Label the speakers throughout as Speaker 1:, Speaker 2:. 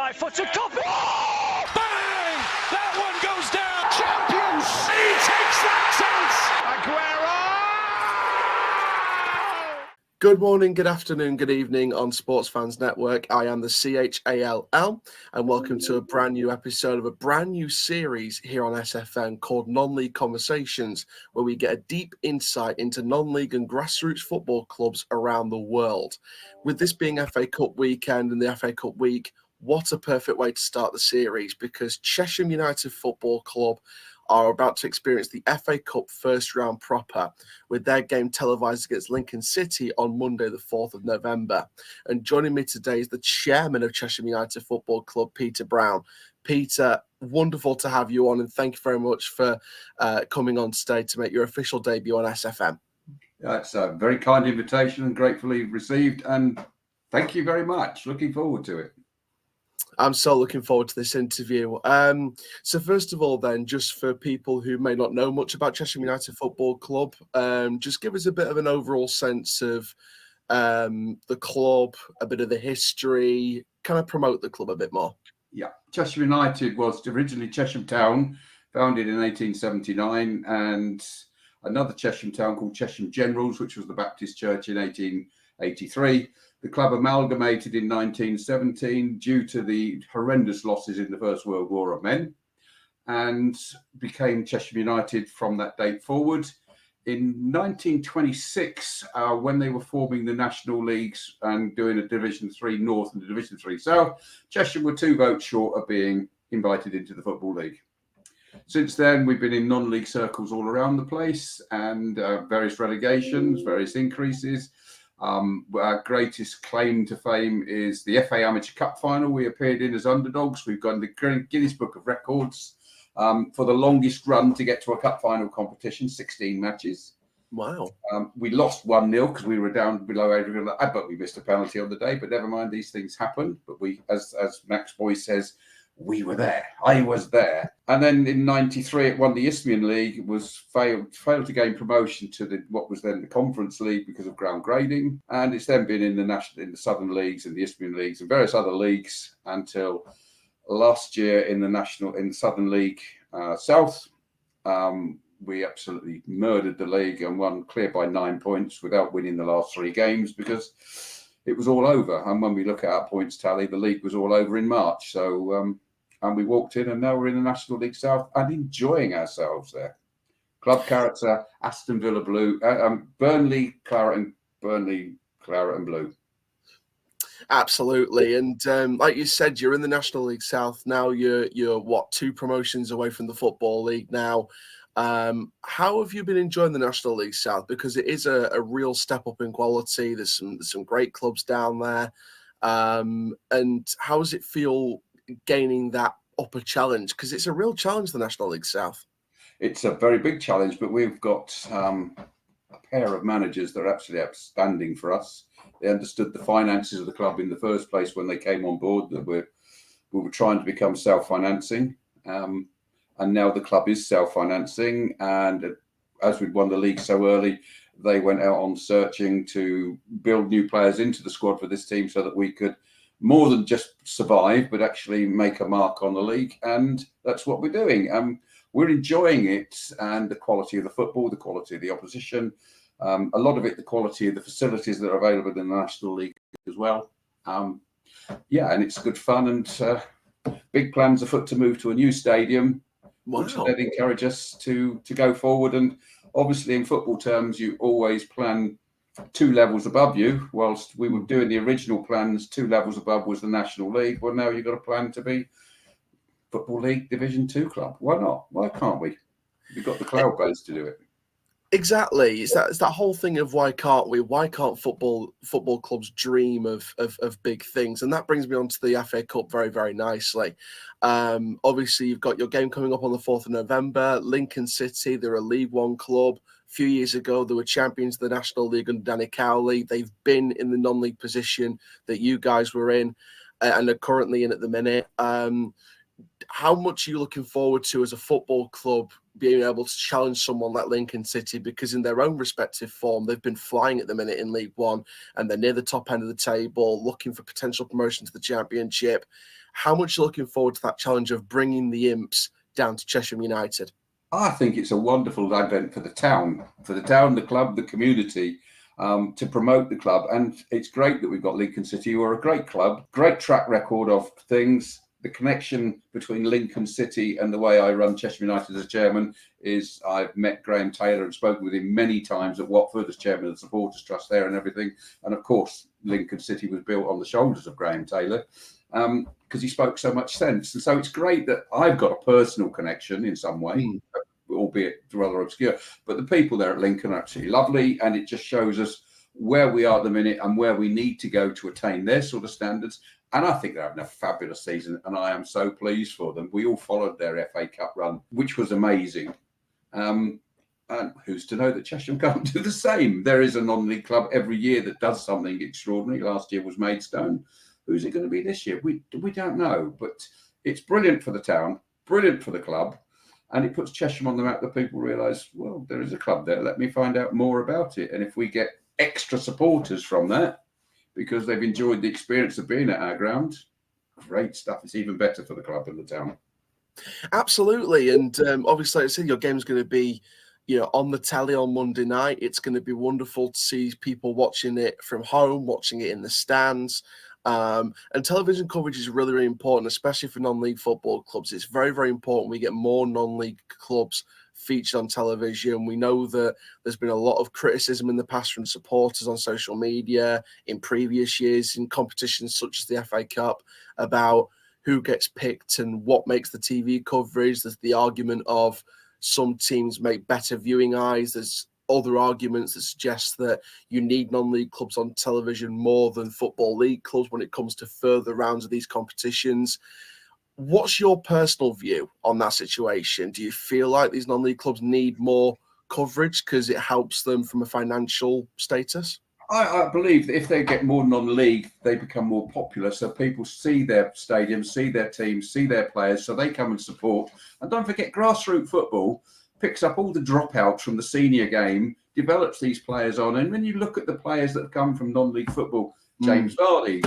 Speaker 1: 5-footer copy. Oh! Bang! That one goes down. Champions. He takes that chance. Aguero.
Speaker 2: Good morning, good afternoon, good evening on Sports Fans Network. I am the CHALL, and welcome to a brand new episode of a brand new series here on SFN called Non-League Conversations, where we get a deep insight into non-league and grassroots football clubs around the world. With this being FA Cup weekend and the FA Cup week, what a perfect way to start the series, because Chesham United Football Club are about to experience the FA Cup first round proper, with their game televised against Lincoln City on Monday, the 4th of November. And joining me today is the chairman of Chesham United Football Club, Peter Brown. Peter, wonderful to have you on, and thank you very much for coming on today to make your official debut on SFM.
Speaker 3: That's a very kind invitation and gratefully received, and thank you very much. Looking forward to it.
Speaker 2: I'm so looking forward to this interview. So first of all, then, just for people who may not know much about Chesham United Football Club, just give us a bit of an overall sense of the club, a bit of the history, kind of promote the club a bit more.
Speaker 3: Yeah, Chesham United was originally Chesham Town, founded in 1879, and another Chesham Town called Chesham Generals, which was the Baptist Church in 1883. The club amalgamated in 1917 due to the horrendous losses in the First World War of men, and became Chesham United from that date forward. In 1926, when they were forming the national leagues and doing a Division 3 North and a Division 3 South, Chesham were 2 votes short of being invited into the Football League. Since then, we've been in non-league circles all around the place, and various relegations, various increases. Our greatest claim to fame is the FA Amateur Cup final we appeared in as underdogs. We've got the Guinness Book of Records for the longest run to get to a cup final competition, 16 matches.
Speaker 2: Wow.
Speaker 3: We lost 1-0 because we were down below Adrian, but we missed a penalty on the day. But never mind, these things happen. But we, as Max Boyce says, we were there. I was there. And then in '93, it won the Isthmian League. Failed to gain promotion to what was then the Conference League because of ground grading. And it's then been in the Southern Leagues and the Isthmian Leagues and various other leagues until last year in the Southern League South. We absolutely murdered the league and won clear by 9 points without winning the last 3 games because it was all over. And when we look at our points tally, the league was all over in March. So. And we walked in, and now we're in the National League South and enjoying ourselves there. Club character, Aston Villa Blue, Burnley Claret and Blue.
Speaker 2: Absolutely, and like you said, you're in the National League South now. You're what, 2 promotions away from the Football League now. How have you been enjoying the National League South? Because it is a real step up in quality. There's some great clubs down there, and how does it feel gaining that upper challenge, because it's a real challenge, the National League South?
Speaker 3: It's a very big challenge, but we've got a pair of managers that are absolutely outstanding for us. They understood the finances of the club in the first place when they came on board, that we were trying to become self-financing, and now the club is self-financing, and as we'd won the league so early, they went out on searching to build new players into the squad for this team so that we could more than just survive, but actually make a mark on the league. And that's what we're doing. We're enjoying it, and the quality of the football, the quality of the opposition, a lot of it, the quality of the facilities that are available in the National League as well. And it's good fun, and big plans afoot to move to a new stadium, which will then encourage us to go forward. And obviously in football terms, you always plan 2 levels above you. Whilst we were doing the original plans, 2 levels above was the National League. Well, now you've got a plan to be Football League Division 2 club. Why not? Why can't we? We've got the cloud base to do it.
Speaker 2: Exactly. It's that whole thing of why can't we? Why can't football clubs dream of big things? And that brings me on to the FA Cup very, very nicely. Obviously, you've got your game coming up on the 4th of November. Lincoln City, they're a League One club. A few years ago, they were champions of the National League under Danny Cowley. They've been in the non-league position that you guys were in and are currently in at the minute. how much are you looking forward to as a football club being able to challenge someone like Lincoln City? Because in their own respective form, they've been flying at the minute in League One, and they're near the top end of the table, looking for potential promotion to the Championship. How much are you looking forward to that challenge of bringing the Imps down to Chesham United?
Speaker 3: I think it's a wonderful event for the town, the club, the community, to promote the club. And it's great that we've got Lincoln City, who are a great club, great track record of things. The connection between Lincoln City and the way I run Chesham United as chairman is I've met Graham Taylor and spoken with him many times at Watford as chairman of the Supporters Trust there and everything. And of course, Lincoln City was built on the shoulders of Graham Taylor because he spoke so much sense. And so it's great that I've got a personal connection in some way, albeit rather obscure. But the people there at Lincoln are absolutely lovely. And it just shows us where we are at the minute and where we need to go to attain their sort of standards. And I think they're having a fabulous season, and I am so pleased for them. We all followed their FA Cup run, which was amazing. And who's to know that Chesham can't do the same? There is a non-league club every year that does something extraordinary. Last year was Maidstone. Who's it going to be this year? We don't know, but it's brilliant for the town, brilliant for the club, and it puts Chesham on the map that people realise, well, there is a club there. Let me find out more about it. And if we get extra supporters from that, because they've enjoyed the experience of being at our ground, great stuff. It's even better for the club and the town.
Speaker 2: Absolutely. And obviously, like I said, your game's going to be, on the telly on Monday night. It's going to be wonderful to see people watching it from home, watching it in the stands. And television coverage is really, really important, especially for non-league football clubs. It's very, very important we get more non-league clubs featured on television. We know that there's been a lot of criticism in the past from supporters on social media in previous years in competitions such as the FA Cup about who gets picked and what makes the TV coverage. There's the argument of some teams make better viewing eyes. There's other arguments that suggest that you need non-league clubs on television more than football league clubs when it comes to further rounds of these competitions. What's your personal view on that situation? Do you feel like these non-league clubs need more coverage because it helps them from a financial status?
Speaker 3: I believe that if they get more non-league, they become more popular. So people see their stadiums, see their teams, see their players, so they come and support. And don't forget, grassroots football picks up all the dropouts from the senior game, develops these players on. And when you look at the players that have come from non-league football, James Vardy,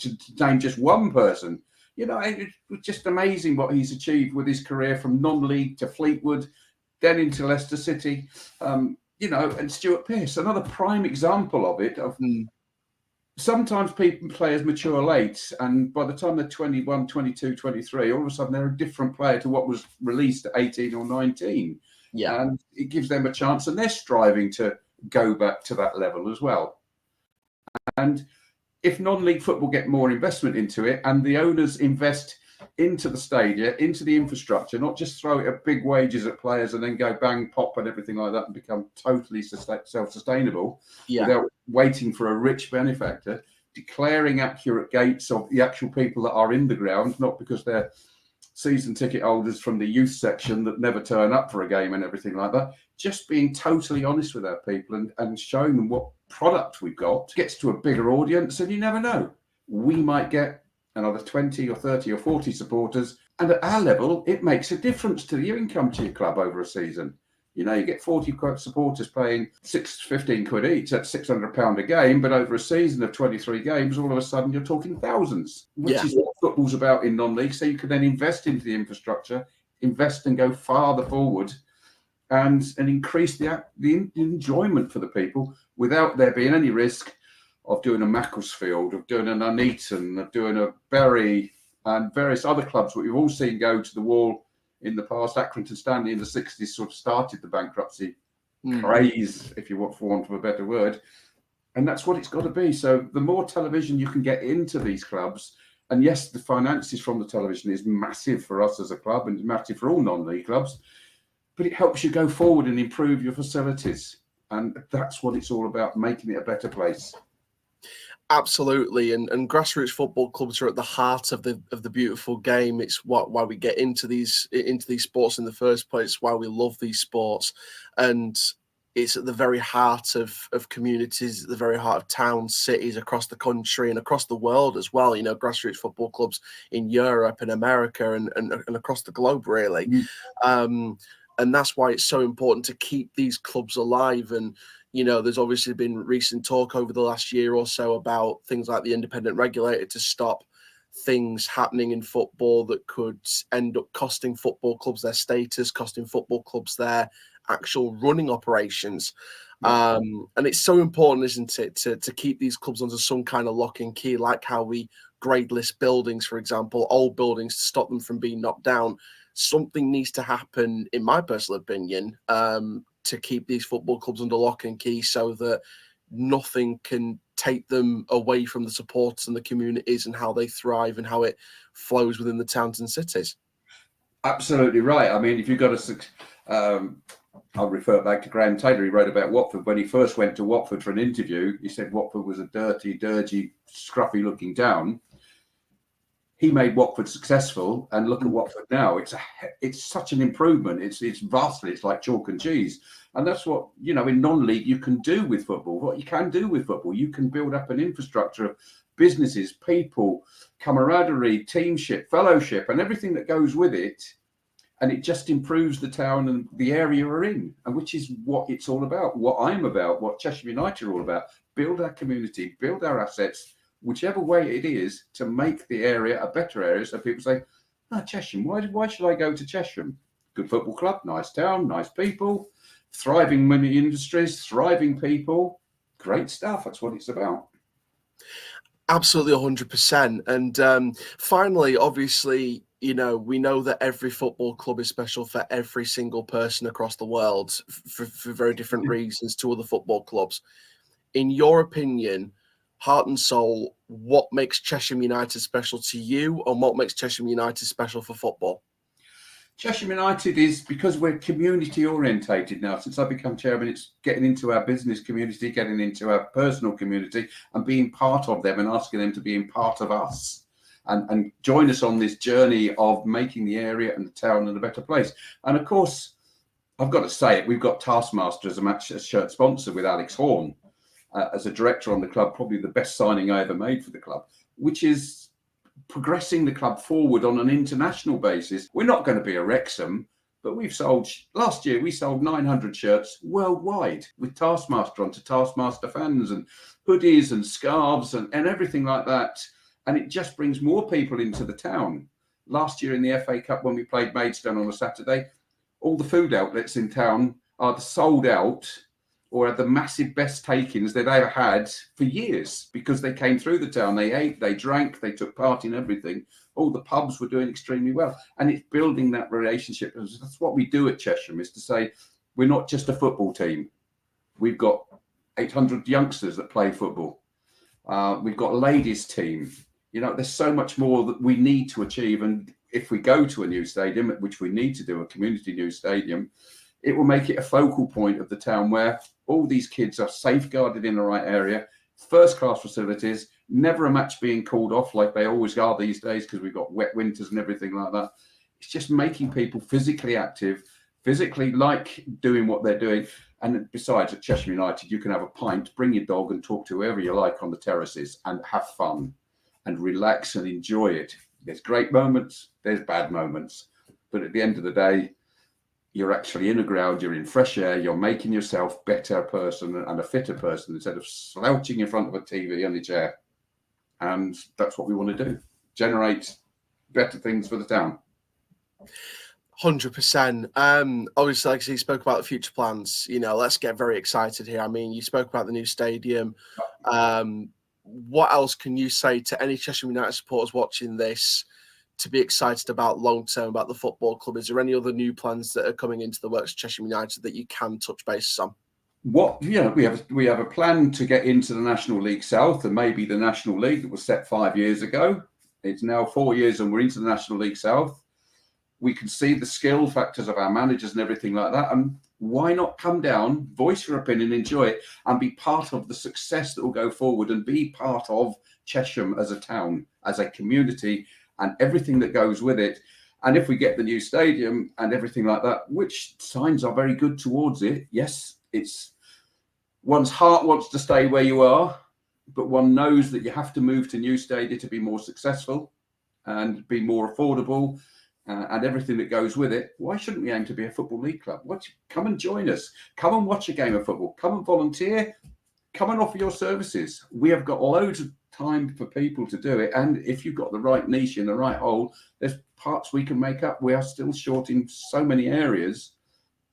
Speaker 3: to name just one person, it was just amazing what he's achieved with his career from non-league to Fleetwood, then into Leicester City, and Stuart Pearce, another prime example of it. Sometimes players mature late, and by the time they're 21, 22, 23, all of a sudden they're a different player to what was released at 18 or 19. Yeah. And it gives them a chance, and they're striving to go back to that level as well. And if non-league football get more investment into it and the owners invest into the stadia, into the infrastructure, not just throw it at big wages at players and then go bang, pop and everything like that and become totally self-sustainable without waiting for a rich benefactor, declaring accurate gates of the actual people that are in the ground, not because they're season ticket holders from the youth section that never turn up for a game and everything like that. Just being totally honest with our people and showing them what product we've got gets to a bigger audience, and you never know. We might get another 20 or 30 or 40 supporters, and at our level, it makes a difference to your income to your club over a season. You get 40 supporters paying 15 quid each, that's £600 a game, but over a season of 23 games, all of a sudden you're talking thousands, which is what football's about in non-league. So you can then invest into the infrastructure, invest and go farther forward, and increase the enjoyment for the people without there being any risk of doing a Macclesfield, of doing an Nuneaton, of doing a Bury, and various other clubs that we've all seen go to the wall in the past. Accrington Stanley in the 60s sort of started the bankruptcy craze, if you want, for want of a better word. And that's what it's got to be. So the more television you can get into these clubs, and yes, the finances from the television is massive for us as a club and massive for all non-league clubs, but it helps you go forward and improve your facilities. And that's what it's all about, making it a better place.
Speaker 2: Absolutely, and grassroots football clubs are at the heart of the beautiful game. It's why we get into these sports in the first place. Why we love these sports, and it's at the very heart of communities, at the very heart of towns, cities across the country and across the world as well. You know, grassroots football clubs in Europe and America and across the globe, really. And that's why it's so important to keep these clubs alive. And, you know, there's obviously been recent talk over the last year or so about things like the independent regulator to stop things happening in football that could end up costing football clubs their status, costing football clubs their actual running operations. And it's so important, isn't it, to keep these clubs under some kind of lock and key, like how we grade list buildings, for example, old buildings, to stop them from being knocked down. Something needs to happen, in my personal opinion, to keep these football clubs under lock and key so that nothing can take them away from the supporters and the communities and how they thrive and how it flows within the towns and cities.
Speaker 3: Absolutely right. I mean, if you've got I'll refer back to Graham Taylor. He wrote about Watford. When he first went to Watford for an interview, he said Watford was a dirty, scruffy-looking town. He made Watford successful, and look at Watford now. It's such an improvement. It's vastly. It's like chalk and cheese, and that's what, you know, in non-league you can do with football. What you can do with football, you can build up an infrastructure of businesses, people, camaraderie, teamship, fellowship, and everything that goes with it. And it just improves the town and the area we're in, and which is what it's all about, what I'm about, what Chesham United are all about. Build our community, build our assets, whichever way it is, to make the area a better area. So people say, Chesham, why should I go to Chesham? Good football club, nice town, nice people, thriving many industries, thriving people, great stuff. That's what it's about.
Speaker 2: Absolutely 100%. And finally, obviously, you know, we know that every football club is special for every single person across the world for very different reasons to other football clubs. In your opinion, heart and soul, what makes Chesham United special to you, and what makes Chesham United special for football?
Speaker 3: Chesham United is, because we're community orientated now. Since I've become chairman, it's getting into our business community, getting into our personal community and being part of them and asking them to be in part of us and join us on this journey of making the area and the town a better place. And of course, I've got to say it, we've got Taskmaster as a shirt sponsor with Alex Horn as a director on the club, probably the best signing I ever made for the club, which is progressing the club forward on an international basis. We're not going to be a Wrexham, but last year we sold 900 shirts worldwide with Taskmaster onto Taskmaster fans and hoodies and scarves and everything like that. And it just brings more people into the town. Last year in the FA Cup, when we played Maidstone on a Saturday, all the food outlets in town are sold out or had the massive best takings they've ever had for years, because they came through the town, they ate, they drank, they took part in everything. All the pubs were doing extremely well. And it's building that relationship. That's what we do at Chesham, is to say, we're not just a football team. We've got 800 youngsters that play football. We've got a ladies team. You know, there's so much more that we need to achieve. And if we go to a new stadium, which we need to do, a community new stadium, it will make it a focal point of the town where all these kids are safeguarded in the right area, first-class facilities, never a match being called off like they always are these days because we've got wet winters and everything like that. It's just making people physically active, physically like doing what they're doing. And besides, at Chesham United, you can have a pint, bring your dog and talk to whoever you like on the terraces and have fun and relax and enjoy it. There's great moments, there's bad moments. But at the end of the day, you're actually in the ground, you're in fresh air, you're making yourself a better person and a fitter person instead of slouching in front of a TV on your chair. And that's what we want to do, generate better things for the town.
Speaker 2: 100%. Obviously, like I said, you spoke about the future plans. You know, let's get very excited here. I mean, you spoke about the new stadium. What else can you say to any Chesham United supporters watching this to be excited about long term about the football club? Is there any other new plans that are coming into the works, Chesham United, that you can touch bases on?
Speaker 3: We have a plan to get into the National League South, and maybe the National League that was set 5 years ago. It's now 4 years and we're into the National League South. We can see the skill factors of our managers and everything like that. And why not come down, voice your opinion, enjoy it, and be part of the success that will go forward, and be part of Chesham as a town, as a community, and everything that goes with it. And if we get the new stadium and everything like that, which signs are very good towards it, yes, one's heart wants to stay where you are, but one knows that you have to move to new stadia to be more successful and be more affordable and everything that goes with it. Why shouldn't we aim to be a Football League club? Come and join us. Come and watch a game of football. Come and volunteer. Come and offer your services. We have got loads of time for people to do it. And if you've got the right niche in the right hole, there's parts we can make up. We are still short in so many areas,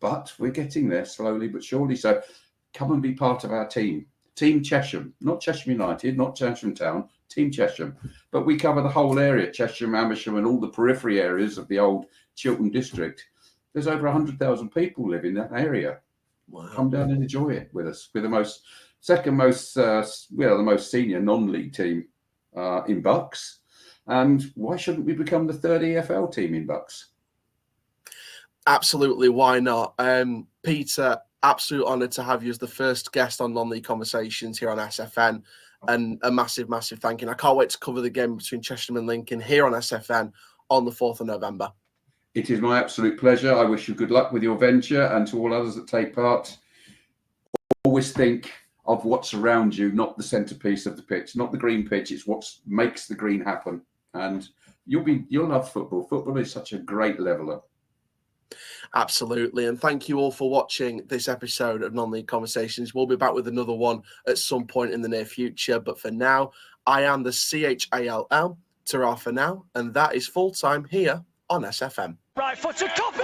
Speaker 3: but we're getting there slowly but surely. So come and be part of our team. Team Chesham, not Chesham United, not Chesham Town, Team Chesham. But we cover the whole area, Chesham, Amersham, and all the periphery areas of the old Chiltern district. There's over 100,000 people live in that area.
Speaker 2: Wow.
Speaker 3: Come down and enjoy it with us. We're the most senior non-league team in Bucks. And why shouldn't we become the third EFL team in Bucks?
Speaker 2: Absolutely, why not? Peter, absolute honour to have you as the first guest on Non-League Conversations here on SFN, and a massive, massive thank you. And I can't wait to cover the game between Chesham and Lincoln here on SFN on the 4th of November.
Speaker 3: It is my absolute pleasure. I wish you good luck with your venture, and to all others that take part, always think of what's around you, not the centrepiece of the pitch, not the green pitch. It's what makes the green happen. And you'll love football. Football is such a great leveller.
Speaker 2: Absolutely. And thank you all for watching this episode of Non-League Conversations. We'll be back with another one at some point in the near future. But for now, I am the CHALL, Tara for now, and that is full time here on SFM.
Speaker 1: Right foot to copy.